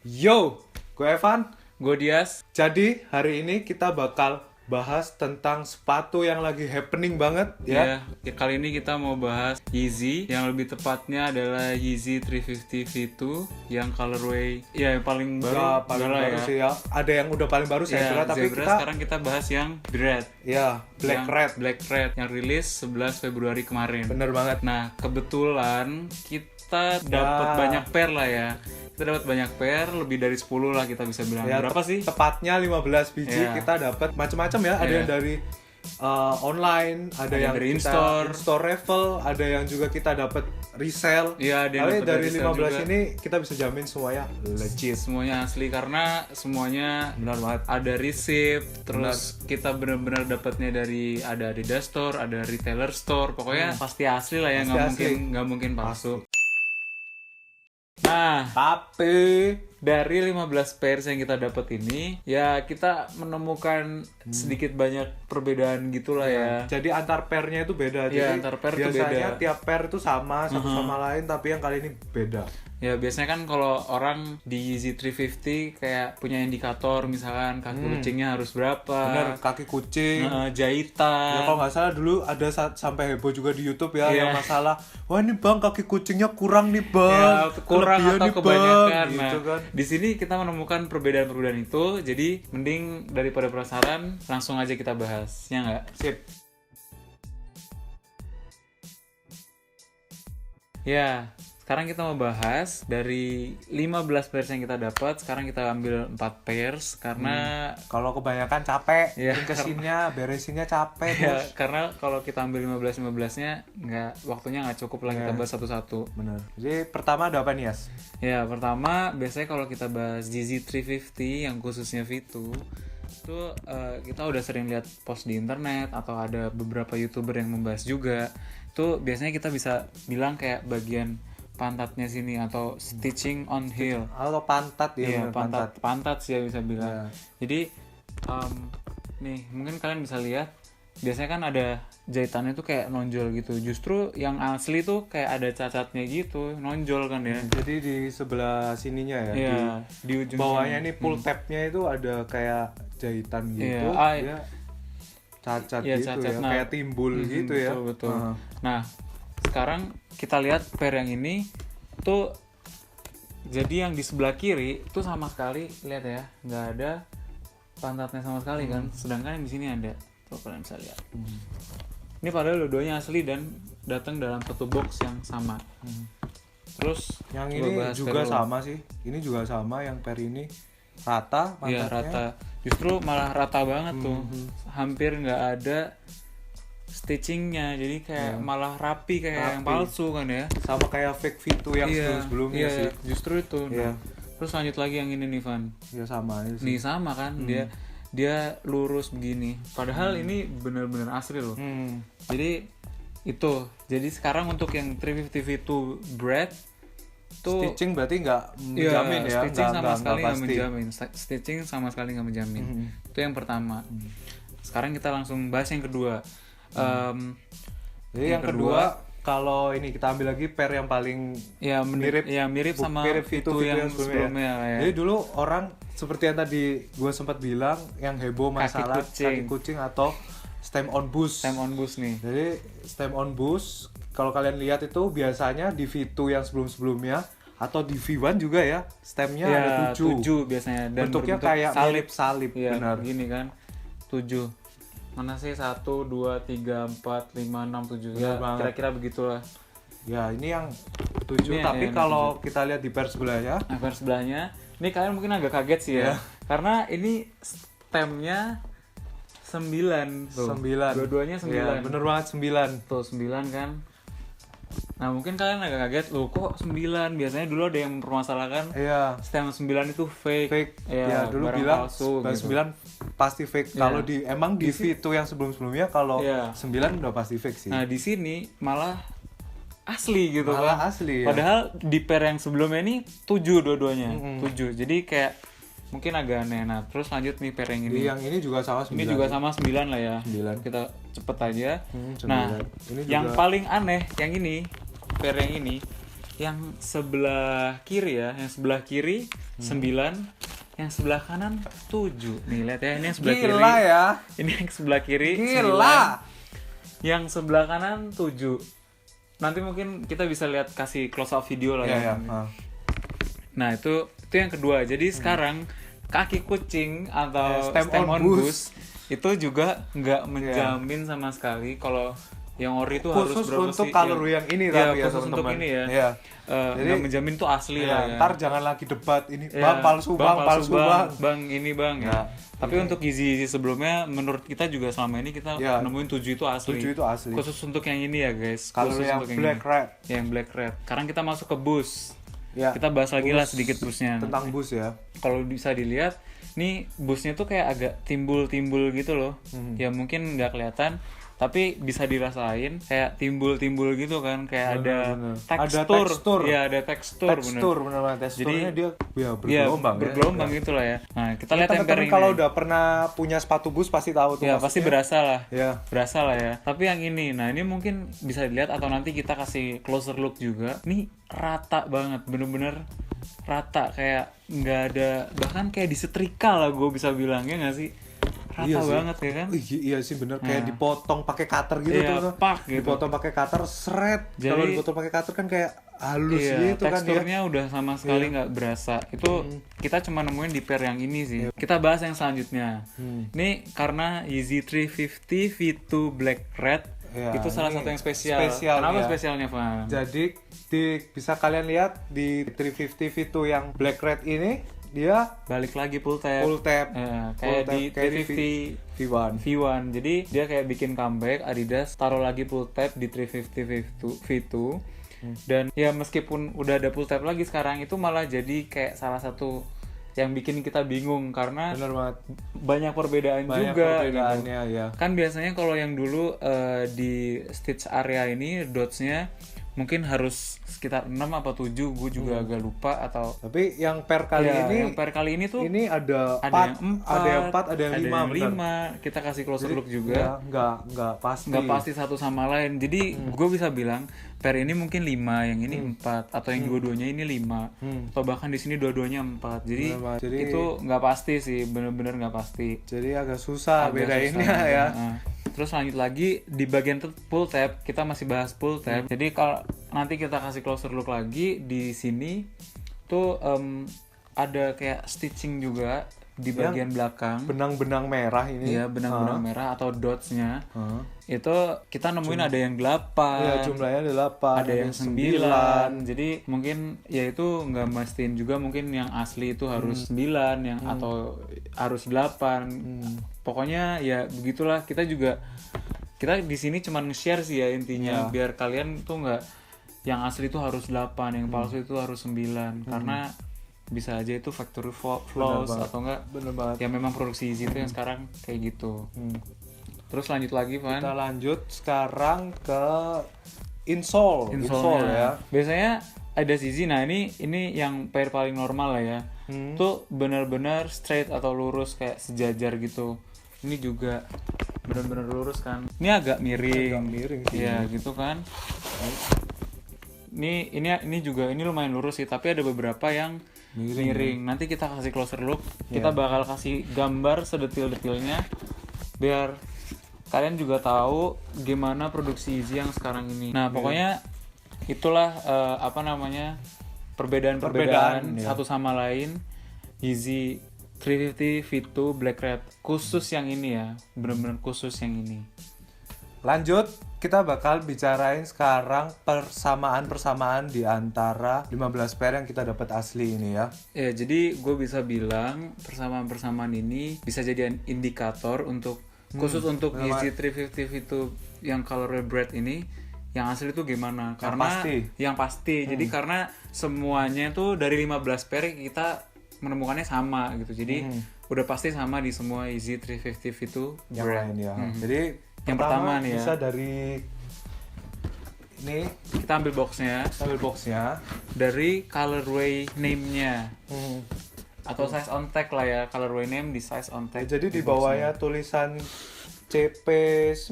Yo, gue Evan. Gue Dias. Jadi hari ini kita bakal bahas tentang sepatu yang lagi happening banget ya. Ya, kali ini kita mau bahas Yeezy. Yang lebih tepatnya adalah Yeezy 350 V2 yang colorway yang paling baru. Nggak paling Zebra baru sih ya. Ada yang udah paling baru saya kira, tapi Zebra. kita Sekarang kita bahas yang Red. ya Black Red. Yang rilis 11 Februari kemarin. Bener banget. Nah, kebetulan kita dapat banyak pair lah ya. Kita dapat banyak pair, lebih dari 10 lah kita bisa bilang. Ya, Berapa sih? Tepatnya 15 biji. Ya. Kita dapat macam-macam ya. Ada yang dari online, ada yang dari kita in-store raffle, ada yang juga kita dapat resell. Iya, ada yang Tapi dapat dari resell 15 juga. ini kita bisa jamin semuanya legit. Semuanya asli karena semuanya Benar banget. ada receipt, terus kita benar-benar dapatnya dari ada Adidas Store, ada retailer store, pokoknya pasti asli lah ya, Pasti nggak mungkin palsu. Nah, Tapi dari 15 pairs yang kita dapat ini, ya kita menemukan sedikit banyak perbedaan gitulah ya. jadi antar pairnya itu beda. Iya, Jadi antar pair itu biasanya beda. tiap pair itu sama satu sama lain, tapi yang kali ini beda. Ya biasanya kan kalau orang di Yeezy 350 kayak punya indikator, misalkan kaki kucingnya harus berapa, Bener, kaki kucing. Ya jahitan. kalau nggak salah dulu ada sampai heboh juga di YouTube ya, Iya. yang masalah, wah ini bang kaki kucingnya kurang nih Ya, bang, kurang kelebihan atau nih, kebanyakan. bang. Nah, Gitu kan. di sini kita menemukan perbedaan-perbedaan itu, jadi mending daripada penasaran langsung aja kita bahas, ya nggak? Sip. Ya, sekarang kita mau bahas dari 15 pairs yang kita dapat, sekarang kita ambil 4 pairs karena Kalau kebanyakan capek, Iya. kesinnya beresinnya capek ya, bos. karena kalau kita ambil 15-15-nya waktunya nggak cukup lah kita bahas satu-satu. Bener. Jadi pertama ada apa nih Yas? Ya, pertama biasanya kalau kita bahas Yeezy 350 yang khususnya V2 itu kita udah sering lihat post di internet atau ada beberapa YouTuber yang membahas juga. Itu biasanya kita bisa bilang kayak bagian pantatnya sini atau stitching on heel. Atau pantat ya, Iya, bener, pantat sih ya bisa bilang. Ya. Jadi nih mungkin kalian bisa lihat biasanya kan ada jahitannya tuh kayak nonjol gitu. Justru yang asli tuh kayak ada cacatnya gitu, nonjol kan ya. Jadi di sebelah sininya ya, Iya, di ujung bawahnya sini. nih pull tabnya itu ada kayak jahitan gitu, Iya, dia cacat Iya, gitu cacat. ya, Nah, kayak timbul gitu ya. Betul. Heeh. Nah, sekarang kita lihat pair yang ini tuh, jadi yang di sebelah kiri tuh sama sekali, lihat ya, nggak ada pantatnya sama sekali kan, sedangkan yang di sini ada. Tuh kalian bisa lihat. Ini padahal dua-duanya asli dan datang dalam satu box yang sama. Terus Yang gua ini bahas juga pair sama sih, ini juga sama, yang pair ini rata Iya, pantatnya. rata. Justru malah rata banget tuh. Hampir nggak ada stitchingnya, jadi kayak malah rapi kayak yang palsu kan ya. Sama kayak fake V2 yang sebelum-sebelumnya iya, sih. justru itu. Iya. Nah, terus lanjut lagi yang ini nih Van. Ya sama aja sih. Nih sama kan, dia lurus begini. Padahal ini bener-bener asli loh. Jadi itu. Jadi sekarang untuk yang 350 V2 Bread tuh Stitching berarti nggak iya, menjamin ya, stitching sama sekali nggak pasti. menjamin. Stitching sama sekali nggak menjamin. Itu yang pertama. Sekarang kita langsung bahas yang kedua. Jadi yang kedua, kalau ini kita ambil lagi pair yang paling Ya mirip sama mirip itu V2 yang sebelumnya sebelumnya ya. Jadi dulu orang seperti yang tadi gue sempat bilang, yang heboh masalah kaki kucing atau stem on boost. Stem on boost nih. Jadi stem on boost, kalau kalian lihat itu biasanya di V2 yang sebelum-sebelumnya atau di V1 juga ya, stemnya Ya, ada 7. 7 biasanya dan Bentuknya berbentuk kayak mirip salib, Iya, benar. gini kan. 7. Mana sih? 1 2 3 4 5 6 7 ya. Benar banget. Kira-kira begitulah. Ya, ini yang 7, Ini tapi yang kalau kita lihat di pair sebelahnya, Nah, pair sebelahnya, ini kalian mungkin agak kaget sih ya. Karena ini stemnya 9 tuh. 9. Dua-duanya 9. Ya, bener banget 9. Tuh 9 kan. Nah, mungkin kalian agak kaget, loh kok 9? Biasanya dulu ada yang mempermasalahkan Iya. stem 9 itu fake. Fake. Ya, Ya, dulu barang bilang palsu gitu. 9 pasti fake. Iya. Kalau emang di V2 yang sebelum-sebelumnya, kalau Iya. 9 udah pasti fake sih. Nah, di sini malah asli gitu Malah kan. asli ya. Padahal di pair yang sebelumnya ini 7 dua-duanya. 7. Jadi kayak mungkin agak aneh. Nah, terus lanjut nih pair yang Di ini. yang ini juga sama 9. Ini juga sama 9 lah ya. 9. Kita cepet aja. 9. Nah, Ini yang juga- paling aneh yang ini, pair yang ini, yang sebelah kiri ya, yang sebelah kiri 9, yang sebelah kanan 7. Nih lihat ya, ini yang sebelah kiri. Gila ya. Ini yang sebelah kiri Gila. 9, yang sebelah kanan 7. Nanti mungkin kita bisa lihat kasih close up video lah Ya, ya. ya. Nah, itu yang kedua. Jadi sekarang kaki kucing atau Stem stem on on boost. boost itu juga nggak menjamin sama sekali kalau yang ori itu harus Khusus berapa untuk sih? color yang ini ya, tapi ya khusus untuk teman-teman. ini ya. Iya. Jadi nggak menjamin tuh asli Iya, lah ya. ntar jangan lagi debat ini Iya, bang palsu bang. bang ini bang ya. Ya, Tapi untuk Yeezy sebelumnya menurut kita juga selama ini kita Ya. nemuin 7 itu asli. 7 itu asli. Khusus untuk yang ini ya guys. Kalau Khusus yang untuk black ini. red. Yang black red. Sekarang kita masuk ke boost. Ya. Kita bahas lagi lah Boost. sedikit boostnya. Tentang bus ya. Kalau bisa dilihat, nih boostnya tuh kayak agak timbul-timbul gitu loh. Ya mungkin nggak kelihatan, tapi bisa dirasain kayak timbul-timbul gitu kan, kayak Bener. ada Ada tekstur. tekstur. Iya, ada tekstur, Tekstur benar-benar teksturnya Jadi, dia ya Iya, bergelombang bergelombang ya. gitu lah ya. Nah, kita Ya, lihat yang teman-teman pairing kalau ini. udah pernah punya sepatu bus pasti tahu tuh. Ya, pasti maksudnya. berasa lah. Ya. Berasa lah ya. Tapi yang ini, nah ini mungkin bisa dilihat atau nanti kita kasih closer look juga. Nih rata banget, bener-bener rata, kayak nggak ada, bahkan kayak disetrika lah gue bisa bilang, ya nggak sih? Rata Iya sih. banget ya kan? Iya sih bener, kayak Nah. dipotong pakai cutter gitu Iya, tuh. pak gitu. Dipotong pakai cutter seret. Jadi- Kalau dipotong pakai cutter kan kayak halus Iya, gitu kan dia. teksturnya udah sama sekali nggak berasa. Itu kita cuma nemuin di pair yang ini sih. Kita bahas yang selanjutnya. Ini karena Yeezy 350 V2 Black Red Ya, itu salah ini satu yang spesial. spesial, Kenapa ya. spesialnya, Van? Jadi bisa kalian lihat di 350 V2 yang black red ini dia Balik lagi pull tab. full tab. Ya, Full kayak tab, di kayak di 350 V1. V1. Jadi dia kayak bikin comeback, Adidas taruh lagi pull tab di 350 V2. Dan ya meskipun udah ada pull tab lagi sekarang, itu malah jadi kayak salah satu yang bikin kita bingung karena Bener banget. banyak perbedaan Banyak juga perbedaannya gitu. ya. Kan biasanya kalau yang dulu di stitch area ini dots-nya mungkin harus sekitar 6 apa 7, gue juga agak lupa atau Tapi yang pair kali ya, ini yang pair kali ini tuh ini ada ada 4, yang 4, ada yang 4, ada yang 5 bener. 5. Kita kasih closer look Ya, juga. nggak pasti. Nggak pasti satu sama lain. Jadi gue bisa bilang pair ini mungkin 5, yang ini 4, atau yang dua-duanya ini 5, atau bahkan di sini dua-duanya 4. Jadi, Bener banget. Jadi- itu nggak pasti sih, bener-bener nggak pasti. Jadi agak susah Agak bedainnya susah. ya. Nah, terus lanjut lagi di bagian pull tab, kita masih bahas pull tab. Jadi kalau nanti kita kasih closer look lagi di sini tuh ada kayak stitching juga di bagian belakang. Benang-benang merah ini. Iya, benang-benang merah atau dots-nya. Hah? Itu kita nemuin ada yang 8. Iya, jumlahnya ada 8, ada yang 9. Jadi mungkin ya itu nggak mastiin juga, mungkin yang asli itu harus 9 yang atau harus 8. Pokoknya ya begitulah, kita di sini cuma nge-share sih ya intinya, biar kalian tuh nggak yang asli itu harus 8, yang palsu itu harus 9, karena bisa aja itu factory flaws atau enggak Bener banget. ya memang produksi Yeezy itu yang sekarang kayak gitu. Terus lanjut lagi, Van. Kita lanjut sekarang ke insole Insole-nya. ya. Biasanya ada Yeezy. Nah, ini yang pair paling normal lah ya. Tuh benar-benar straight atau lurus kayak sejajar gitu. Ini juga benar-benar lurus kan. Ini agak miring. Agak miring sih. Iya, gitu kan. Ini juga ini lumayan lurus sih, tapi ada beberapa yang miring. Nanti kita kasih closer look. Kita bakal kasih gambar sedetil-detilnya biar kalian juga tahu gimana produksi Yeezy yang sekarang ini. Nah, pokoknya itulah perbedaan-perbedaan ya. satu sama lain Yeezy 350 V2 Black Red, khusus yang ini ya, benar-benar khusus yang ini. Lanjut, kita bakal bicarain sekarang persamaan-persamaan di antara 15 pair yang kita dapat asli ini ya. Ya, jadi gue bisa bilang persamaan-persamaan ini bisa jadi indikator untuk khusus untuk Yeezy 350 itu yang colorway bread ini yang asli itu gimana? Karena yang pasti. Jadi karena semuanya tuh dari 15 pair kita menemukannya sama gitu. Jadi udah pasti sama di semua Yeezy 350 itu Yang lain ya. Jadi yang pertama nih ya. bisa dari ini Kita ambil boxnya sambil boxnya. dari colorway name-nya atau size on tag lah ya, colorway name di size on tag. Jadi di bawahnya tulisan CP9652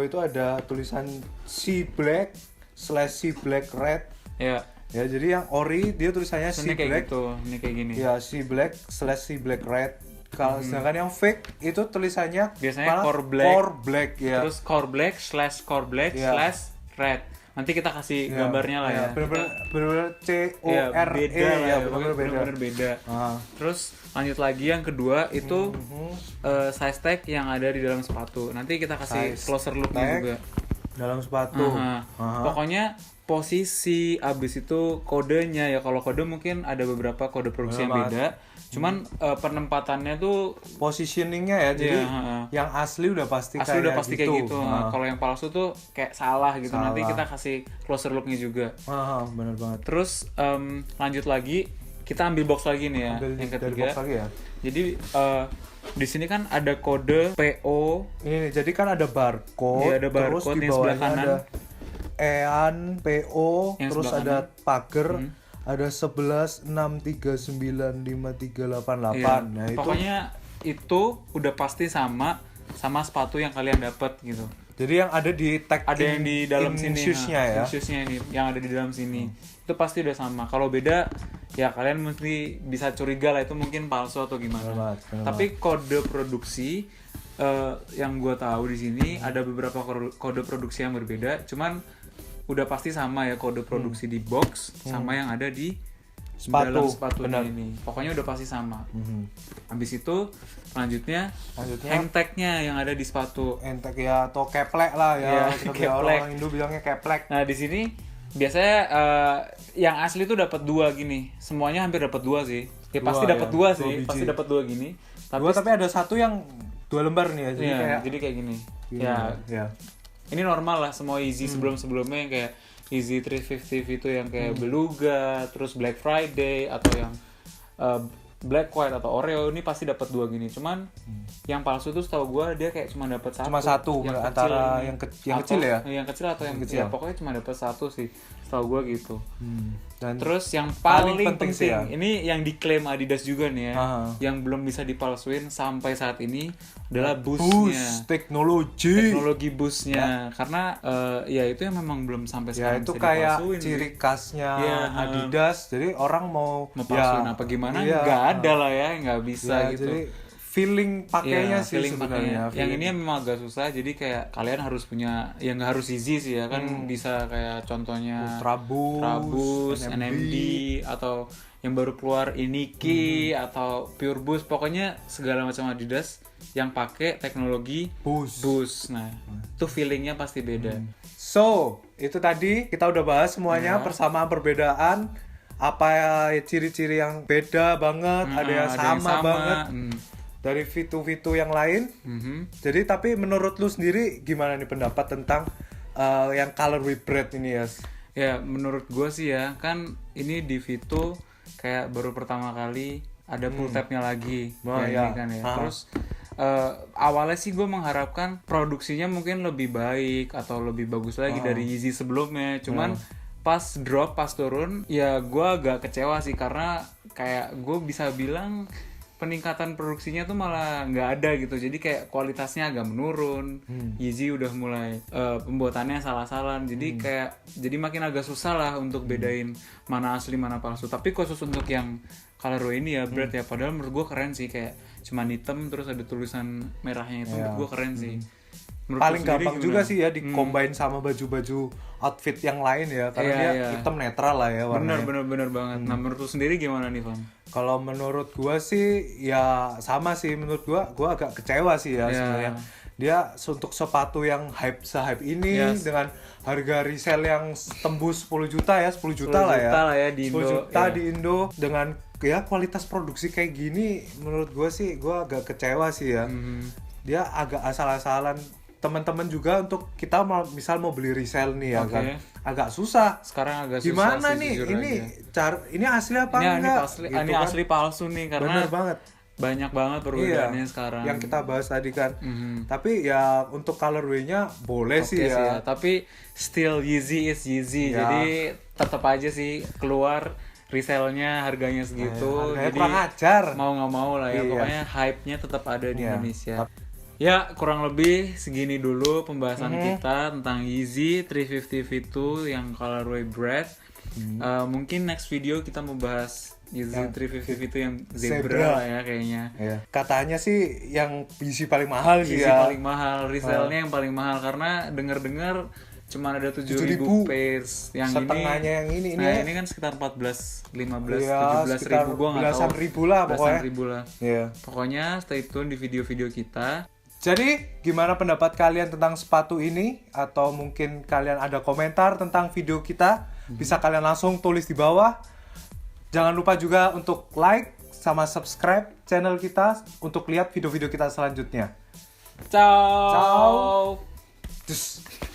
itu ada tulisan C black / C black red. Ya. Ya, jadi yang ori dia tulisannya Ini Sea kayak Black. gitu, ini kayak gini. Ya, Sea Black / Sea Black Red. Kalau sedangkan yang fake itu tulisannya Biasanya malah core black. ya. Terus core black Iya. / red. Nanti kita kasih gambarnya lah ya. Bener-bener C O Ya, R E beda lah ya, ya, bener-bener beda. Terus lanjut lagi yang kedua itu size tag yang ada di dalam sepatu. Nanti kita kasih Size closer look-nya tag juga. dalam sepatu. Pokoknya posisi abis itu kodenya ya, kalau kode mungkin ada beberapa kode produksi yang beda. Cuman penempatannya tuh Positioningnya ya, jadi yang asli udah pasti kayak gitu. Nah, kalau yang palsu tuh kayak salah gitu. Nanti kita kasih closer look-nya juga. Bener banget. Terus lanjut lagi, kita ambil box lagi nih ya, yang ketiga. Dari box lagi ya. Jadi di sini kan ada kode PO. Ini jadi kan ada barcode, Iya, ada barcode terus di yang sebelah bawahnya kanan. ada EAN, PO, Yang terus sebelah ada pagar, ada 11639538. Iya. Nah, itu Pokoknya itu udah pasti sama sepatu yang kalian dapat gitu. jadi yang ada di tag Ada yang di dalam sini, shoes-nya ya. shoes-nya ini yang ada di dalam sini. Itu pasti udah sama. Kalau beda ya kalian mesti bisa curiga lah itu mungkin palsu atau gimana. Benar Tapi kode produksi yang gue tahu di sini ada beberapa kode produksi yang berbeda. Cuman udah pasti sama ya kode produksi di box sama yang ada di dalam sepatu ini. Pokoknya udah pasti sama. Habis itu selanjutnya hang tag-nya yang ada di sepatu. Hang tag ya atau keplek lah ya. Keplek. Orang Indo bilangnya keplek. Nah di sini biasanya yang asli tuh dapat 2 gini. Semuanya hampir dapat 2 sih. Ya pasti dapat 2 sih. Pasti dapat 2 gini. Tapi ada satu yang 2 lembar nih ya. Jadi kayak gini. Ya. Ini normal lah semua Yeezy sebelum-sebelumnya yang kayak Yeezy 350 itu yang kayak Beluga, terus Black Friday atau yang Black White atau Oreo ini pasti dapat 2 gini. Cuman yang palsu tuh setahu gua dia kayak cuma dapat satu. Cuma satu yang antara kecil yang kecil ya. Yang kecil atau yang kecil. ya, pokoknya cuma dapat satu sih. Setahu gua gitu. Dan Terus yang paling penting sih ya. ini yang diklaim Adidas juga nih ya, yang belum bisa dipalsuin sampai saat ini adalah boostnya. Teknologi boostnya, karena ya itu yang memang belum sampai sekarang itu bisa kayak dipalsuin ciri sih. khasnya Iya, Adidas. Jadi orang mau Palsuin apa gimana nggak ada lah ya, nggak bisa gitu. Jadi feeling pakainya sih sebenarnya. Yang ini memang agak susah, jadi kayak kalian harus punya, ya nggak harus Yeezy sih ya kan, bisa kayak contohnya Trabus, NMD atau yang baru keluar Iniki atau Pure Boost, pokoknya segala macam Adidas yang pakai teknologi Boost. Nah, itu feelingnya pasti beda. So, itu tadi kita udah bahas semuanya, persamaan perbedaan, apa ya ciri-ciri yang beda banget, ada yang sama banget. Dari fitu-fitu yang lain. Jadi tapi menurut lu sendiri gimana nih pendapat tentang yang colorway bread ini ya? Ya menurut gue sih ya, kan ini di Vito kayak baru pertama kali ada pull tabnya lagi ini kan ya. Terus awalnya sih gue mengharapkan produksinya mungkin lebih baik atau lebih bagus lagi dari Yeezy sebelumnya. Cuman pas turun ya gue agak kecewa sih, karena kayak gue bisa bilang peningkatan produksinya tuh malah nggak ada gitu. Jadi kayak kualitasnya agak menurun. Yeezy udah mulai pembuatannya salah-salah. Jadi jadi makin agak susah lah untuk bedain mana asli mana palsu. Tapi khusus untuk yang colorway ini ya Brad ya, padahal menurut gue keren sih, kayak cuman hitam terus ada tulisan merahnya itu. Menurut gue keren sih. Menurut paling gampang gimana? juga sih ya di-combine sama baju-baju outfit yang lain ya, karena dia hitam netral lah ya warnanya. Bener banget. Nah menurut lu sendiri gimana nih Van? Kalau menurut gua sih ya sama sih, menurut gua agak kecewa sih ya sebenarnya. Dia untuk sepatu yang se-hype ini dengan harga resell yang tembus 10 juta ya, 10 juta lah ya di 10 Indo. juta di Indo dengan ya kualitas produksi kayak gini, menurut gua sih gua agak kecewa sih ya. Dia agak asal-asalan. Teman-teman juga untuk kita misal mau beli resell nih ya kan, agak susah. Sekarang agak susah. Gimana sih, nih ini asli apa enggak? Ini asli palsu nih, karena bener banget. Banyak banget perbedaannya sekarang. Yang kita bahas tadi kan. Tapi ya untuk colorway-nya boleh sih ya. Tapi still Yeezy is Yeezy. Jadi tetap aja sih keluar resellnya harganya segitu. Harganya jadi kurang ajar. Mau nggak mau lah ya. Pokoknya hype-nya tetap ada di Indonesia. Ya kurang lebih segini dulu pembahasan kita tentang Yeezy 350 V2 yang colorway bread. Mungkin next video kita mau bahas Yeezy 350 itu yang Zebra zebra lah ya kayaknya. Katanya sih yang Yeezy paling mahal sih Yeezy ya. paling mahal, resellnya yang paling mahal karena dengar cuma ada 7.000 pairs. Yang setengahnya yang ini nah ini kan sekitar 14, 15, ya, 17 ribu, gua nggak tahu. belasan ribu lah pokoknya. Belasan ribu lah. Pokoknya stay tune di video-video kita. Jadi gimana pendapat kalian tentang sepatu ini? Atau mungkin kalian ada komentar tentang video kita? Bisa kalian langsung tulis di bawah. Jangan lupa juga untuk like sama subscribe channel kita untuk lihat video-video kita selanjutnya. Ciao. Ciao.